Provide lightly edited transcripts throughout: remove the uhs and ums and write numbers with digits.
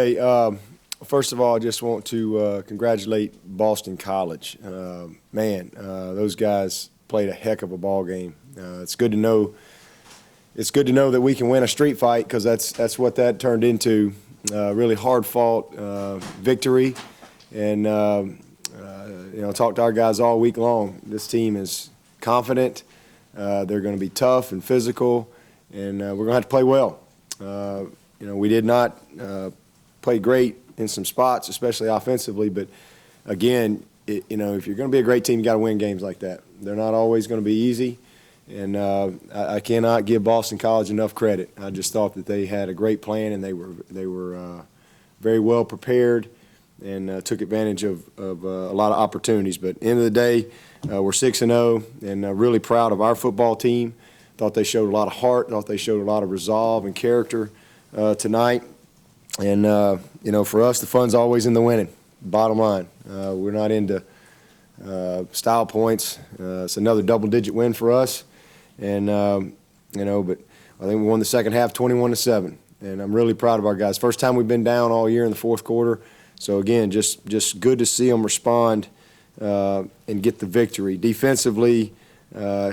Hey, first of all, I just want to congratulate Boston College. Those guys played a heck of a ball game. It's good to know. It's good to know that we can win a street fight, because that's what that turned into. Really hard-fought victory, and talked to our guys all week long. This team is confident. They're going to be tough and physical, and we're going to have to play well. We did not play great in some spots, especially offensively, but again, if you're going to be a great team, you got to win games like that. They're not always going to be easy, and I cannot give Boston College enough credit. I just thought that they had a great plan, and they were very well prepared, and took advantage of a lot of opportunities. But at the end of the day, we're 6-0, and really proud of our football team. Thought they showed a lot of heart. Thought they showed a lot of resolve and character tonight. And for us, the fun's always in the winning. Bottom line, we're not into style points. It's another double-digit win for us, and but I think we won the second half 21-7, and I'm really proud of our guys. First time we've been down all year in the fourth quarter, so again, just good to see them respond and get the victory. Defensively,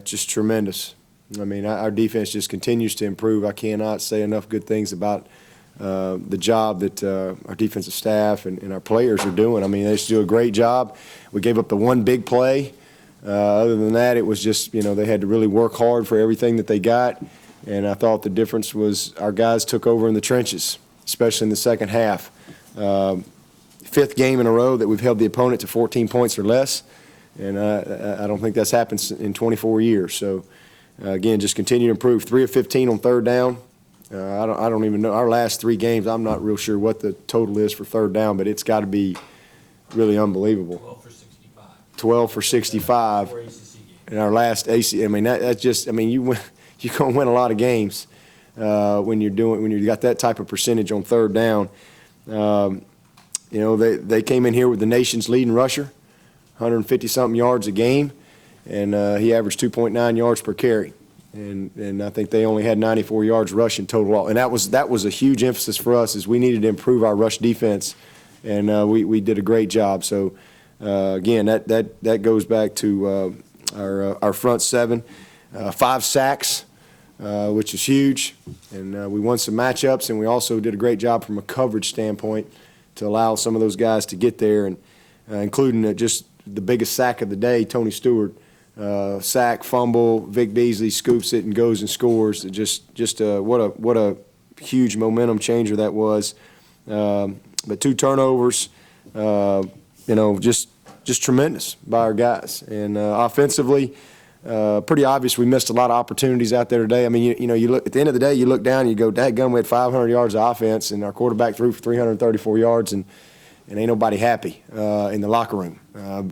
just tremendous. I mean, our defense just continues to improve. I cannot say enough good things about the job that our defensive staff and our players are doing. I mean, they just do a great job. We gave up the one big play. Other than that, it was just, they had to really work hard for everything that they got. And I thought the difference was our guys took over in the trenches, especially in the second half. Fifth game in a row that we've held the opponent to 14 points or less. And I don't think that's happened in 24 years. So, again, just continue to improve. 3 of 15 on third down. I don't even know. Our last 3 games, I'm not real sure what the total is for third down, but it's got to be really unbelievable. 12 for 65. 12 for 65. In our last AC, I mean, that's just, I mean, you're going to win a lot of games when you got that type of percentage on third down. They came in here with the nation's leading rusher, 150-something yards a game, and he averaged 2.9 yards per carry. And I think they only had 94 yards rushing total. And that was a huge emphasis for us, is we needed to improve our rush defense, and we did a great job. So again, that goes back to our front seven, 5 sacks, which is huge, and we won some matchups, and we also did a great job from a coverage standpoint to allow some of those guys to get there, and including just the biggest sack of the day, Tony Stewart. Sack, fumble, Vic Beasley scoops it and goes and scores. What a huge momentum changer that was. But 2 turnovers, just tremendous by our guys. And offensively, pretty obvious we missed a lot of opportunities out there today. I mean, you look at the end of the day, you look down and you go, dadgum, we had 500 yards of offense, and our quarterback threw for 334 yards, and ain't nobody happy in the locker room.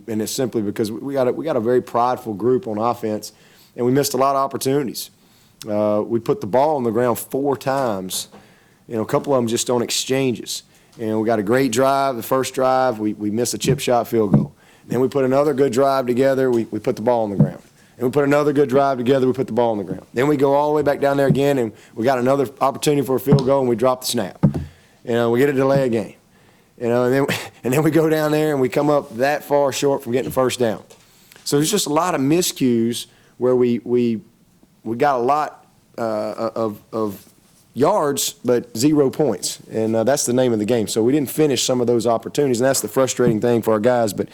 And it's simply because we got a very prideful group on offense, and we missed a lot of opportunities. We put the ball on the ground 4 times, a couple of them just on exchanges. And we got a great drive. The first drive, we missed a chip shot field goal. Then we put another good drive together, we put the ball on the ground. And we put another good drive together, we put the ball on the ground. Then we go all the way back down there again, and we got another opportunity for a field goal, and we drop the snap. We get a delay of game. And then we go down there and we come up that far short from getting the first down. So there's just a lot of miscues where we got a lot of yards but 0 points, and that's the name of the game. So we didn't finish some of those opportunities, and that's the frustrating thing for our guys. But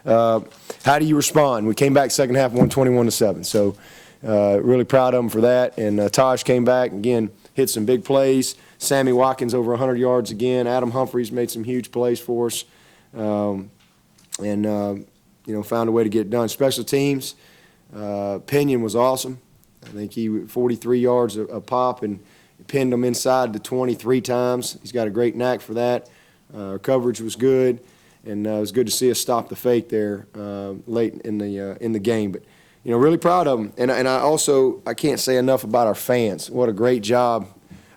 how do you respond? We came back second half, won 21-7. So really proud of them for that. And Taj came back again, hit some big plays. Sammy Watkins over 100 yards again. Adam Humphreys made some huge plays for us, and found a way to get it done. Special teams, Pinion was awesome. I think he 43 yards a pop and pinned them inside the 23 times. He's got a great knack for that. Our coverage was good, and it was good to see us stop the fake there late in the game. But really proud of them. And I can't say enough about our fans. What a great job.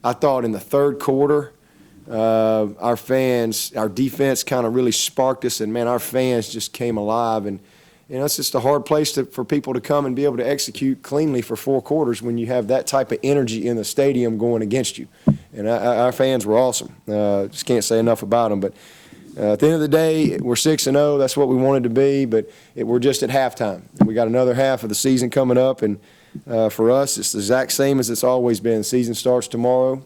I thought in the third quarter, our defense kind of really sparked us, and, man, our fans just came alive. And, it's just a hard place for people to come and be able to execute cleanly for 4 quarters when you have that type of energy in the stadium going against you. And our fans were awesome. Just can't say enough about them. But at the end of the day, we're 6-0. That's what we wanted to be, but we're just at halftime. We got another half of the season coming up, and for us, it's the exact same as it's always been. The season starts tomorrow.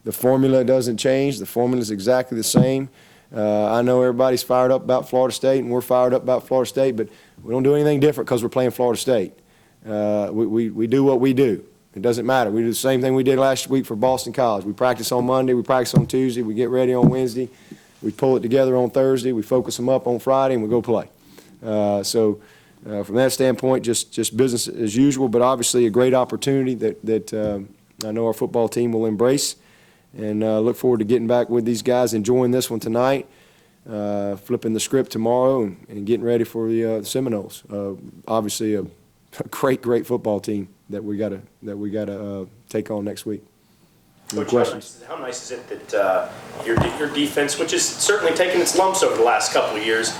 The formula doesn't change. The formula is exactly the same. I know everybody's fired up about Florida State, and we're fired up about Florida State, but we don't do anything different because we're playing Florida State. We do what we do. It doesn't matter. We do the same thing we did last week for Boston College. We practice on Monday. We practice on Tuesday. We get ready on Wednesday. We pull it together on Thursday. We focus them up on Friday, and we go play. So from that standpoint, just business as usual, but obviously a great opportunity that I know our football team will embrace. And look forward to getting back with these guys, enjoying this one tonight, flipping the script tomorrow, and getting ready for the Seminoles. Obviously, a great football team that we gotta take on next week. Coach, questions? How nice is it that your defense, which has certainly taken its lumps over the last couple of years,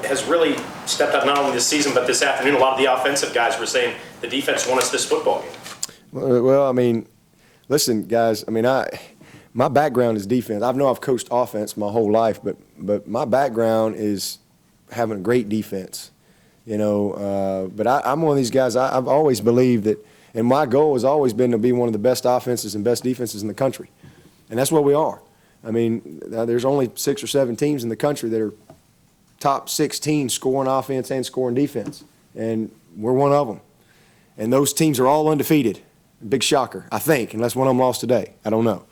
has really stepped up not only this season but this afternoon. A lot of the offensive guys were saying the defense won us this football game. Well, I mean, listen, guys. I mean, my background is defense. I've coached offense my whole life, but my background is having a great defense. But I'm one of these guys. I've always believed that, and my goal has always been to be one of the best offenses and best defenses in the country, and that's what we are. I mean, there's only 6 or 7 teams in the country that are top 16 scoring offense and scoring defense, and we're one of them. And those teams are all undefeated. Big shocker, I think, unless one of them lost today. I don't know.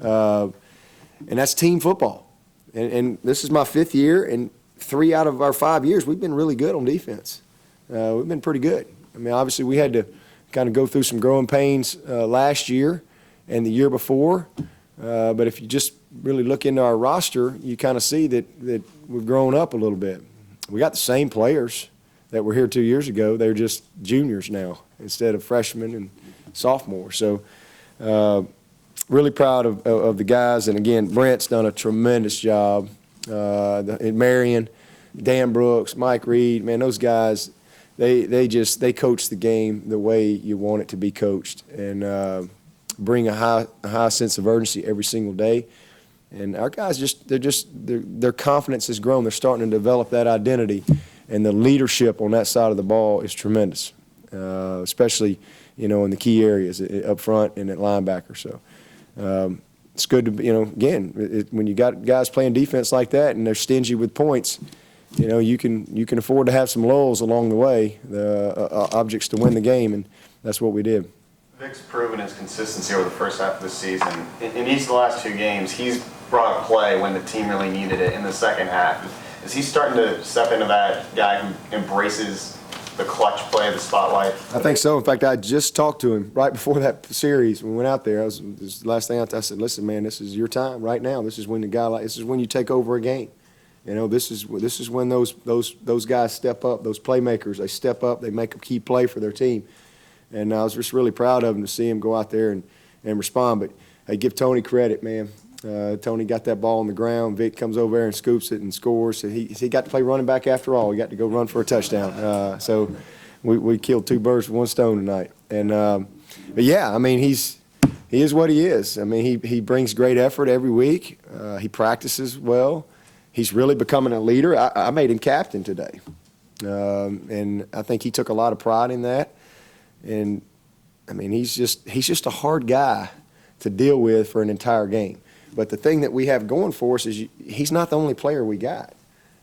And that's team football. And this is my 5th year, and 3 out of our 5 years, we've been really good on defense. We've been pretty good. I mean, obviously, we had to kind of go through some growing pains last year and the year before. But if you just really look into our roster, you kind of see that we've grown up a little bit. We got the same players that were here 2 years ago. They're just juniors now instead of freshmen and sophomores. So really proud of the guys. And, again, Brent's done a tremendous job. Marion, Dan Brooks, Mike Reed, man, those guys, they coach the game the way you want it to be coached, and bring a high sense of urgency every single day. And our guys their confidence has grown. They're starting to develop that identity, and the leadership on that side of the ball is tremendous, especially in the key areas up front and at linebacker. So it's good to again, when you got guys playing defense like that and they're stingy with points, you can afford to have some lulls along the way, the objects to win the game, and that's what we did. Vic's proven his consistency over the first half of the season. In each of the last 2 games, he's brought a play when the team really needed it in the second half. Is he starting to step into that guy who embraces the clutch play, the spotlight? I think so. In fact, I just talked to him right before that series when we went out there. This is the last thing I said, listen, man, this is your time right now. This is when this is when you take over a game. This is when those guys step up, those playmakers, they step up, they make a key play for their team. And I was just really proud of him to see him go out there and respond. But hey, give Tony credit, man. Tony got that ball on the ground. Vic comes over there and scoops it and scores. So he got to play running back after all. He got to go run for a touchdown. So we killed 2 birds with 1 stone tonight. And but yeah, I mean he is what he is. I mean he brings great effort every week. He practices well. He's really becoming a leader. I made him captain today, and I think he took a lot of pride in that. And I mean he's just a hard guy to deal with for an entire game. But the thing that we have going for us is he's not the only player we got.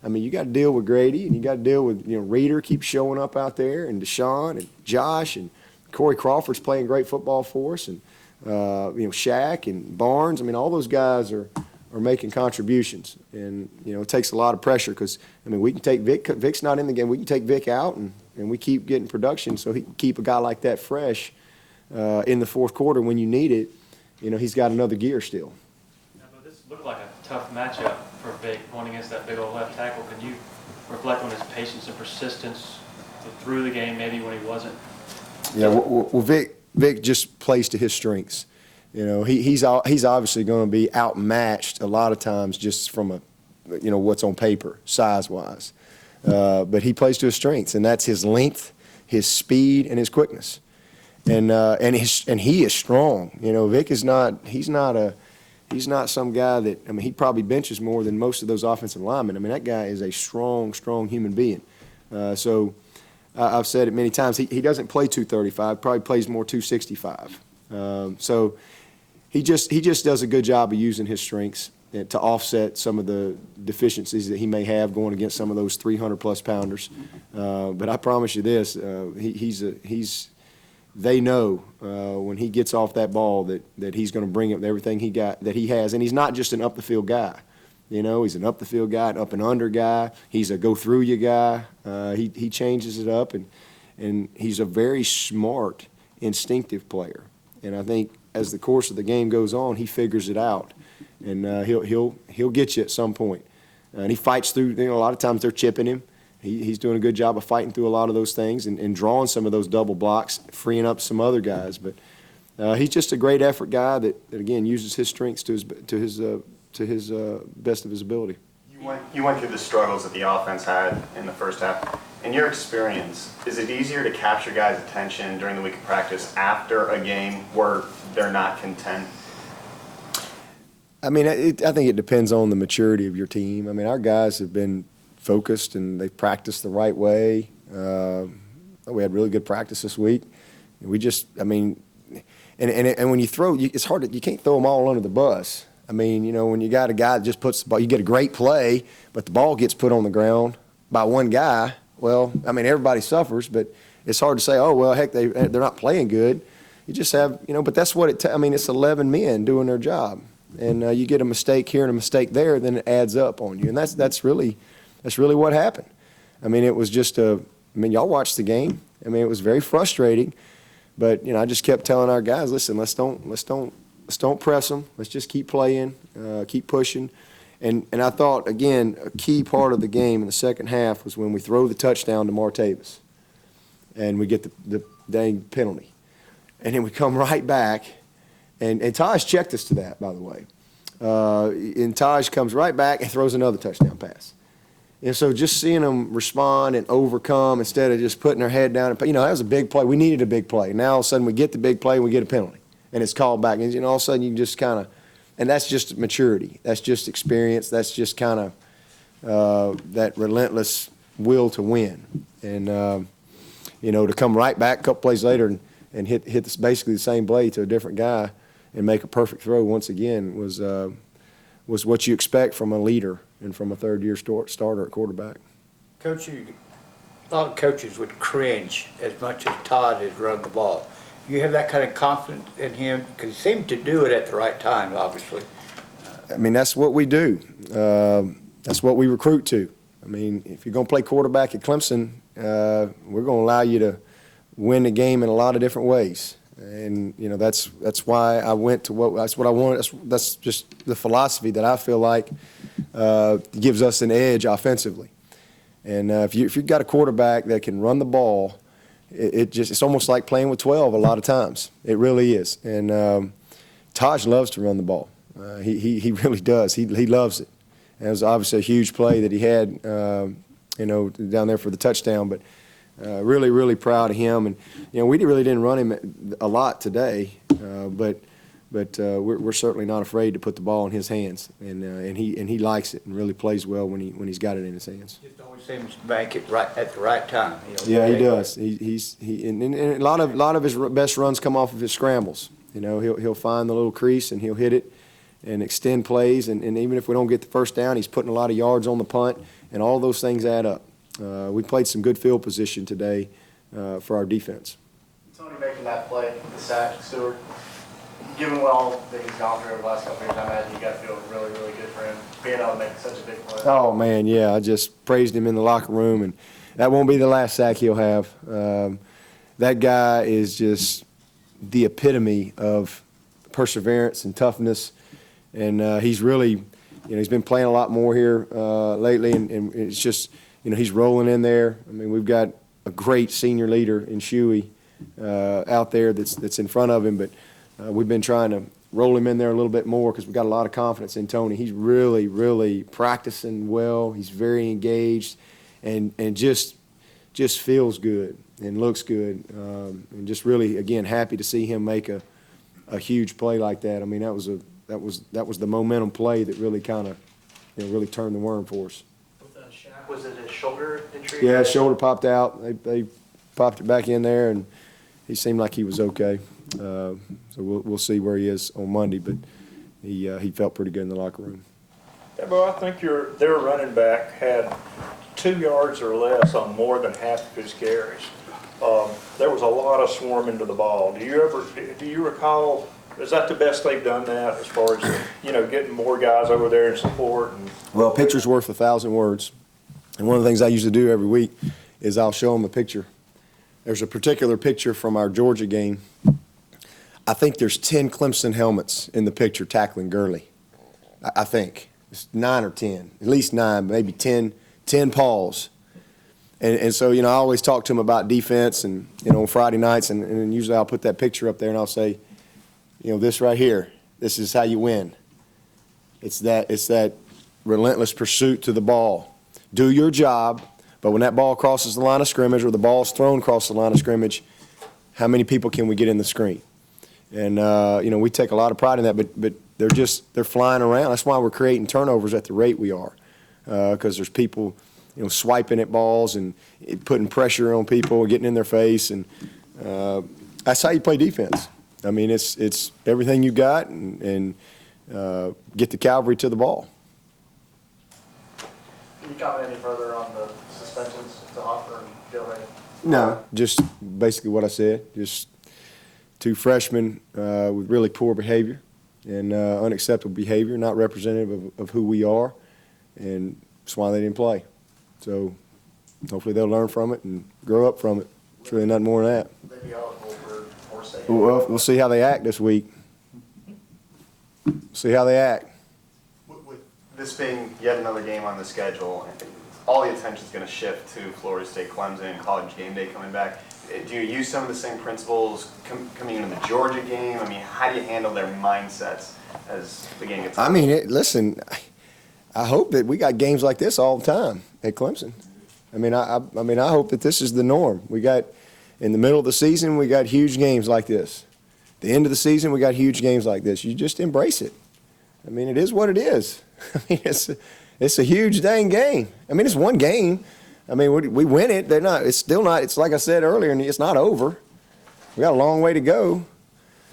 I mean, you got to deal with Grady, and you got to deal with Reeder keeps showing up out there, and Deshaun and Josh and Corey Crawford's playing great football for us, and Shaq and Barnes. I mean, all those guys are making contributions, and it takes a lot of pressure because I mean we can take Vic. Vic's not in the game. We can take Vic out, and we keep getting production, so he can keep a guy like that fresh in the fourth quarter when you need it. He's got another gear still. This looked like a tough matchup for Vic going against that big old left tackle. Can you reflect on his patience and persistence through the game, maybe when he wasn't? Yeah, well Vic just plays to his strengths. He's obviously going to be outmatched a lot of times just from what's on paper, size-wise. But he plays to his strengths, and that's his length, his speed, and his quickness. And he is strong. Vic is not. He's not some guy that, I mean, he probably benches more than most of those offensive linemen. I mean, that guy is a strong, strong human being. So I've said it many times, he doesn't play 235, probably plays more 265. So he just does a good job of using his strengths to offset some of the deficiencies that he may have going against some of those 300-plus pounders. But I promise you this, they know when he gets off that ball that he's going to bring up everything that he has. And he's not just an up-the-field guy. You know, he's an up-the-field guy, an up-and-under guy. He's a go-through-you guy. He changes it up, and he's a very smart, instinctive player. And I think as the course of the game goes on, he figures it out. And he'll get you at some point. And he fights through, you know, a lot of times they're chipping him. He's doing a good job of fighting through a lot of those things and drawing some of those double blocks, freeing up some other guys. But he's just a great effort guy that again, uses his strengths to his best of his ability. You went through the struggles that the offense had in the first half. In your experience, is it easier to capture guys' attention during the week of practice after a game where they're not content? I mean, I think it depends on the maturity of your team. I mean, our guys have been focused and they've practiced the right way. We had really good practice this week. We just, I mean, and when you throw, it's hard. You can't throw them all under the bus. I mean, you know, when you got a guy that just puts the ball, you get a great play, but the ball gets put on the ground by one guy. Well, I mean, everybody suffers, but it's hard to say, oh, well, heck, they're not playing good. You just have, you know, but that's what I mean, it's 11 men doing their job. And you get a mistake here and a mistake there, then it adds up on you. And that's really what happened. I mean, it was just y'all watched the game. I mean, it was very frustrating. But, you know, I just kept telling our guys, listen, let's don't press them. Let's just keep playing, keep pushing. And I thought, again, a key part of the game in the second half was when we throw the touchdown to Martavis and we get the dang penalty. And then we come right back. And Taj checked us to that, by the way. And Taj comes right back and throws another touchdown pass. And so just seeing them respond and overcome instead of just putting their head down. And, you know, that was a big play. We needed a big play. Now all of a sudden we get the big play and we get a penalty. And it's called back. And, you know, all of a sudden you can just kind of – and that's just maturity. That's just experience. That's just kind of that relentless will to win. And, you know, to come right back a couple plays later and hit this basically the same blade to a different guy and make a perfect throw once again was what you expect from a leader and from a third-year starter at quarterback. Coach, a lot of coaches would cringe as much as Todd has run the ball. You have that kind of confidence in him because he seemed to do it at the right time, obviously. I mean, that's what we do. That's what we recruit to. I mean, if you're going to play quarterback at Clemson, we're going to allow you to win the game in a lot of different ways. And, you know, that's why I went to that's what I want. That's just the philosophy that I feel like gives us an edge offensively. And if you've got a quarterback that can run the ball, it's almost like playing with 12 a lot of times. It really is. And Taj loves to run the ball. He really does. He loves it. And it was obviously a huge play that he had, you know, down there for the touchdown. But really, really proud of him. And, you know, we really didn't run him a lot today, but we're certainly not afraid to put the ball in his hands. And he likes it and really plays well when he's got it in his hands. Just always seems to make it right at the right time. You know, yeah, he does. And a lot of his best runs come off of his scrambles. You know, he'll find the little crease and he'll hit it and extend plays. And even if we don't get the first down, he's putting a lot of yards on the punt, and all those things add up. We played some good field position today for our defense. Tony making that play, the sack, Stewart, given what all that he's gone through over the last couple of years, I imagine you got to feel really, really good for him being able to make such a big play. Oh, man, yeah. I just praised him in the locker room, and that won't be the last sack he'll have. That guy is just the epitome of perseverance and toughness, and he's really, you know, he's been playing a lot more here lately, and it's just, you know, he's rolling in there. I mean, we've got a great senior leader in Shuey out there that's in front of him, but we've been trying to roll him in there a little bit more because we've got a lot of confidence in Tony. He's really, really practicing well. He's very engaged and just feels good and looks good. And just really, again, happy to see him make a huge play like that. I mean, that was that was the momentum play that really kind of, really turned the worm for us. Was it his shoulder injury? Yeah, his shoulder popped out. They popped it back in there, and he seemed like he was okay. So we'll see where he is on Monday, but he felt pretty good in the locker room. Dabo, I think their running back had 2 yards or less on more than half of his carries. There was a lot of swarming to the ball. Do you recall, is that the best they've done that as far as, getting more guys over there in support? Well, a picture's worth 1,000 words. And one of the things I usually do every week is I'll show them a picture. There's a particular picture from our Georgia game. I think there's 10 Clemson helmets in the picture tackling Gurley. I think. It's 9 or 10. At least 9, maybe 10 paws. And so, I always talk to them about defense and, on Friday nights, and usually I'll put that picture up there and I'll say, this right here, this is how you win. It's that relentless pursuit to the ball. Do your job, but when that ball crosses the line of scrimmage or the ball's thrown across the line of scrimmage, how many people can we get in the screen? And, we take a lot of pride in that, but they're flying around. That's why we're creating turnovers at the rate we are, because there's people, swiping at balls and putting pressure on people, getting in their face, and that's how you play defense. I mean, it's everything you got, and get the cavalry to the ball. Can you comment any further on the suspensions to Hoffer and Gilray? No, just basically what I said. Just 2 freshmen with really poor behavior and unacceptable behavior, not representative of who we are, and that's why they didn't play. So hopefully they'll learn from it and grow up from it. It's really nothing more than that. Maybe eligible for safety. Well, we'll see how they act this week. See how they act. With this being yet another game on the schedule, I think all the attention's going to shift to Florida State, Clemson, College game day coming back. Do you use some of the same principles coming into the Georgia game? I mean, how do you handle their mindsets as the game gets I mean, listen, I hope that we got games like this all the time at Clemson. I mean, I hope that this is the norm. We got, in the middle of the season, we got huge games like this. The end of the season, we got huge games like this. You just embrace it. I mean, it is what it is. I mean, it's a huge dang game. I mean, it's one game. I mean, we win it. It's still not. It's like I said earlier, and it's not over. We got a long way to go.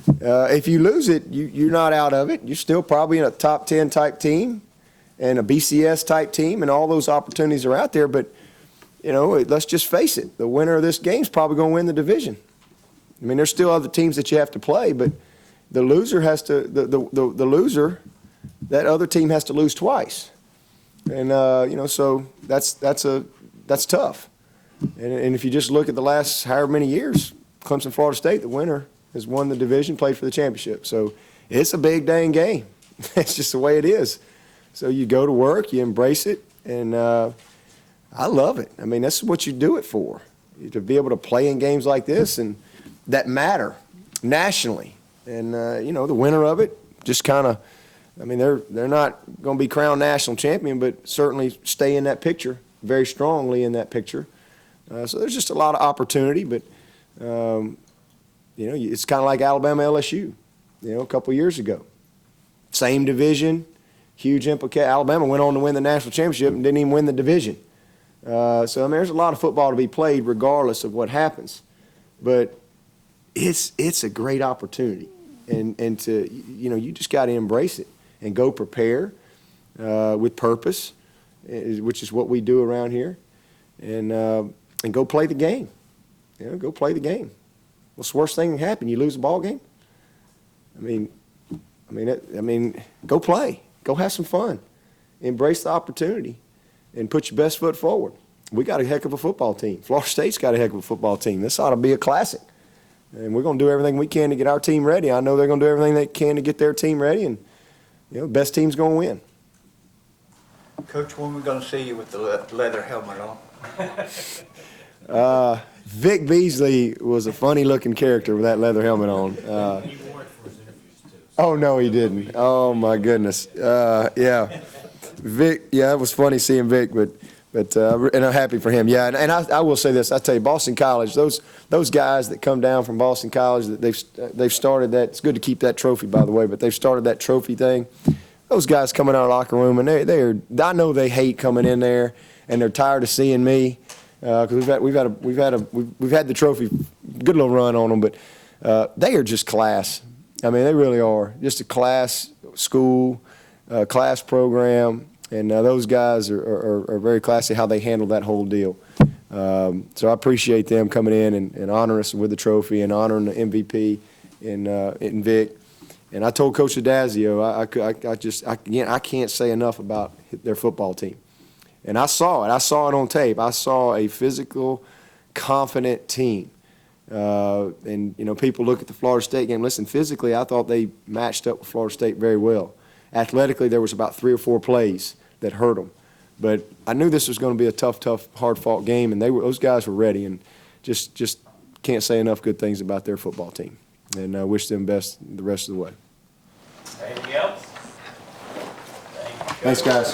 If you lose it, you're not out of it. You're still probably in a top 10 type team and a BCS type team, and all those opportunities are out there. But let's just face it: the winner of this game is probably going to win the division. I mean, there's still other teams that you have to play, but the loser has to. The loser, that other team has to lose twice, and so that's tough. And if you just look at the last however many years, Clemson, Florida State, the winner has won the division, played for the championship. So it's a big dang game. It's just the way it is. So you go to work, you embrace it, and I love it. I mean, that's what you do it for, to be able to play in games like this and that matter nationally. And, the winner of it just kind of, I mean, they're not going to be crowned national champion, but certainly stay in that picture, very strongly in that picture. So there's just a lot of opportunity, but, it's kind of like Alabama LSU, a couple years ago. Same division, huge implication. Alabama went on to win the national championship and didn't even win the division. So, I mean, there's a lot of football to be played regardless of what happens. But it's a great opportunity. And to, you just got to embrace it and go prepare with purpose, which is what we do around here, and go play the game. Go play the game. What's the worst thing that can happen? You lose a ball game? I mean, go play. Go have some fun. Embrace the opportunity and put your best foot forward. We got a heck of a football team. Florida State's got a heck of a football team. This ought to be a classic. And we're going to do everything we can to get our team ready. I know they're going to do everything they can to get their team ready, and the best team's going to win. Coach, when are we going to see you with the leather helmet on? Vic Beasley was a funny-looking character with that leather helmet on. He wore it for his interviews, too. Oh, no, he didn't. Oh, my goodness. Yeah. Vic, it was funny seeing Vic, but But and I'm happy for him. Yeah, and I will say this. I tell you, Boston College, those guys that come down from Boston College, that they've started that. It's good to keep that trophy, by the way. But they've started that trophy thing. Those guys coming out of the locker room, and they're I know they hate coming in there, and they're tired of seeing me because we've had the trophy, good little run on them, but they are just class. I mean, they really are just a class school, class program. And those guys are very classy how they handle that whole deal. So I appreciate them coming in and honoring us with the trophy and honoring the MVP in Vic. And I told Coach Adazio, I can't say enough about their football team. And I saw it. I saw it on tape. I saw a physical, confident team. And, you know, people look at the Florida State game. Listen, physically, I thought they matched up with Florida State very well. Athletically, there was about 3 or 4 plays that hurt them. But I knew this was going to be a tough, hard-fought game, and those guys were ready. And just can't say enough good things about their football team. And I wish them best the rest of the way. Anything else? Thanks, guys.